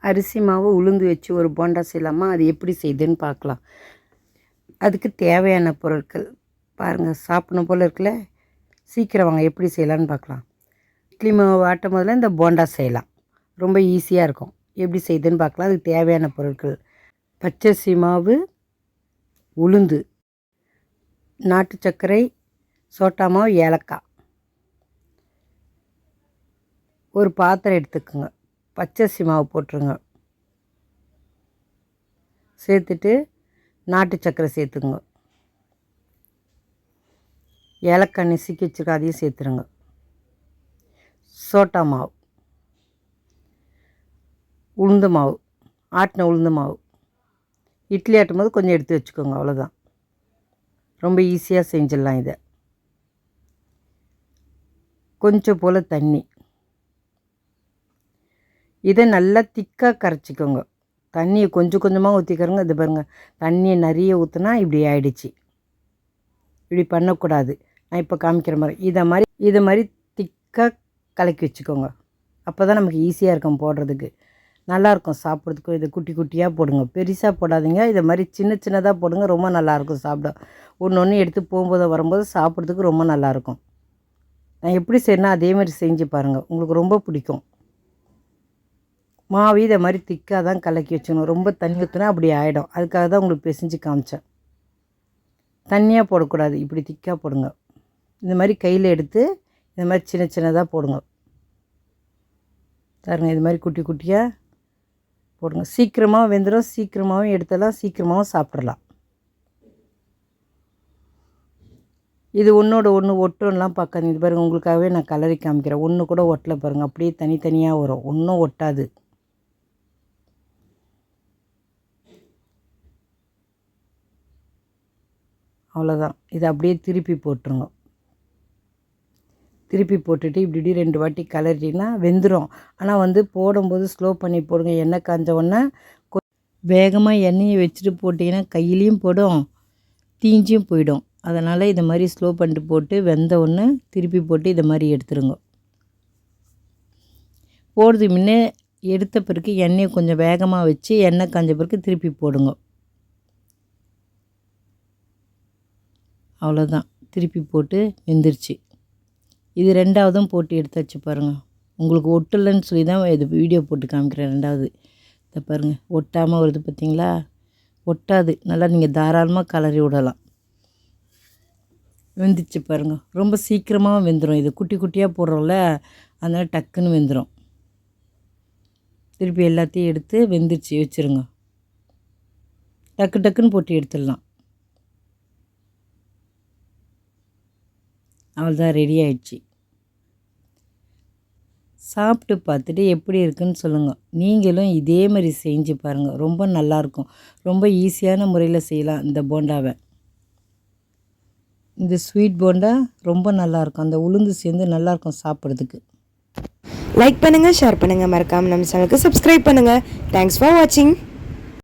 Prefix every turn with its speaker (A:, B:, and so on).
A: அரிசி மாவு உளுந்து வச்சு ஒரு போண்டா செய்யலாமா? அது எப்படி செய்யுதுன்னு பார்க்கலாம். அதுக்கு தேவையான பொருட்கள் பாருங்கள். சாப்பிடணும் போல் இருக்குல்ல. சீக்கிரம் வாங்க எப்படி செய்யலான்னு பார்க்கலாம். இட்லி மாவு ஆட்டும் போதில் இந்த போண்டா செய்யலாம். ரொம்ப ஈஸியாக இருக்கும். எப்படி செய்யுதுன்னு பார்க்கலாம். அதுக்கு தேவையான பொருட்கள் பச்சரிசி மாவு, உளுந்து, நாட்டு சர்க்கரை, சோட்டா மாவு, ஏலக்காய். ஒரு பாத்திரம் எடுத்துக்கோங்க. பச்சரிசி மாவு போட்டுருங்க. சேர்த்துட்டு நாட்டு சர்க்கரை சேர்த்துக்குங்க. ஏலக்காய் நசுக்கி வச்சுருக்க அதையும் சேர்த்துருங்க. சோட்டா மாவு, உளுந்து மாவு, ஆட்டின உளுந்து மாவு. இட்லி ஆட்டும் போது கொஞ்சம் எடுத்து வச்சுக்கோங்க. அவ்வளோதான். ரொம்ப ஈஸியாக செஞ்சிடலாம் இதை. கொஞ்சம் போல் தண்ணி. இதை நல்லா திக்காக கரைச்சிக்கோங்க. தண்ணியை கொஞ்சம் கொஞ்சமாக ஊற்றிக்கிறோங்க. இது பாருங்கள், தண்ணியை நிறைய ஊற்றினா இப்படி ஆயிடுச்சு. இப்படி பண்ணக்கூடாது. நான் இப்போ காமிக்கிற மாதிரி இதை மாதிரி திக்காக கலக்கி வச்சுக்கோங்க. அப்போ தான் நமக்கு ஈஸியாக இருக்கும் போடுறதுக்கு. நல்லாயிருக்கும் சாப்பிட்றதுக்கும். இதை குட்டி குட்டியாக போடுங்க. பெருசாக போடாதீங்க. இதை மாதிரி சின்ன சின்னதாக போடுங்க. ரொம்ப நல்லாயிருக்கும் சாப்பிட. ஒன்று ஒன்று எடுத்து போகும்போது வரும்போது சாப்பிட்றதுக்கு ரொம்ப நல்லாயிருக்கும். நான் எப்படி செய்யணும் அதே மாதிரி செஞ்சு பாருங்கள். உங்களுக்கு ரொம்ப பிடிக்கும். மாவு இதை மாதிரி திக்காக தான் கலக்கி வச்சுக்கணும். ரொம்ப தண்ணி ஊற்றினா அப்படி ஆகிடும். அதுக்காக தான் உங்களுக்கு பிசைஞ்சு காமிச்சேன். தண்ணியாக போடக்கூடாது. இப்படி திக்காக போடுங்க. இந்த மாதிரி கையில் எடுத்து இந்த மாதிரி சின்ன சின்னதாக போடுங்க. பாருங்கள், இது மாதிரி குட்டி குட்டியாக போடுங்க. சீக்கிரமாக வெந்துடும். சீக்கிரமாகவும் எடுத்துடலாம். சீக்கிரமாகவும் சாப்பிட்றலாம். இது ஒன்றோட ஒன்று ஒட்டும்லாம் பார்க்காதீங்க. இது பாருங்கள், உங்களுக்காகவே நான் கலரி காமிக்கிறேன். ஒன்று கூட ஒட்டலை பாருங்கள். அப்படியே தனித்தனியாக வரும். ஒன்றும் ஒட்டாது. அவ்வளோதான். இதை அப்படியே திருப்பி போட்டுருங்க. திருப்பி போட்டுட்டு இப்படி 2 வாட்டி கலரிட்டிங்கன்னா வெந்துடும். ஆனால் போடும்போது ஸ்லோ பண்ணி போடுங்க. எண்ணெய் காஞ்ச உடனே வேகமாக எண்ணெயை வச்சுட்டு போட்டிங்கன்னா கையிலையும் போடும், தீஞ்சியும் போயிடும். அதனால் இதை மாதிரி ஸ்லோ பண்ணிட்டு போட்டு வெந்த உடனே திருப்பி போட்டு இதை மாதிரி எடுத்துருங்க. போடுறது முன்னே எடுத்த பிறகு எண்ணெயை கொஞ்சம் வேகமாக வச்சு எண்ணெய் காஞ்ச பிறகு திருப்பி போடுங்க. அவ்வளோதான். திருப்பி போட்டு வெந்துருச்சு. இது 2வதும் போட்டு எடுத்து வச்சு பாருங்கள். உங்களுக்கு ஒட்டலைன்னு சொல்லி தான் இது வீடியோ போட்டு காமிக்கிறேன். 2வது இதை பாருங்கள், ஒட்டாமல் வருது பார்த்தீங்களா? ஒட்டாது. நல்லா நீங்கள் தாராளமாக கலரி விடலாம். வெந்துச்சு பாருங்கள். ரொம்ப சீக்கிரமாக வெந்துடும். இது குட்டி குட்டியாக போடுறோம்ல, அதனால் டக்குன்னு வெந்துடும். திருப்பி எல்லாத்தையும் எடுத்து வெந்துருச்சு வச்சுருங்க. டக்கு டக்குன்னு போட்டு எடுத்துடலாம். அவ்வளோதான், ரெடி ஆயிடுச்சு. சாப்பிட்டு பார்த்துட்டு எப்படி இருக்குன்னு சொல்லுங்கள். நீங்களும் இதே மாதிரி செஞ்சு பாருங்கள். ரொம்ப நல்லாயிருக்கும். ரொம்ப ஈஸியான முறையில் செய்யலாம் இந்த போண்டாவை. இந்த ஸ்வீட் போண்டா ரொம்ப நல்லாயிருக்கும். அந்த உளுந்து சேர்ந்து நல்லாயிருக்கும் சாப்பிட்றதுக்கு.
B: லைக் பண்ணுங்கள், ஷேர் பண்ணுங்கள், மறக்காமல் நம்ம சேனலுக்கு சப்ஸ்கிரைப் பண்ணுங்கள். தேங்க்ஸ் ஃபார் வாட்சிங்.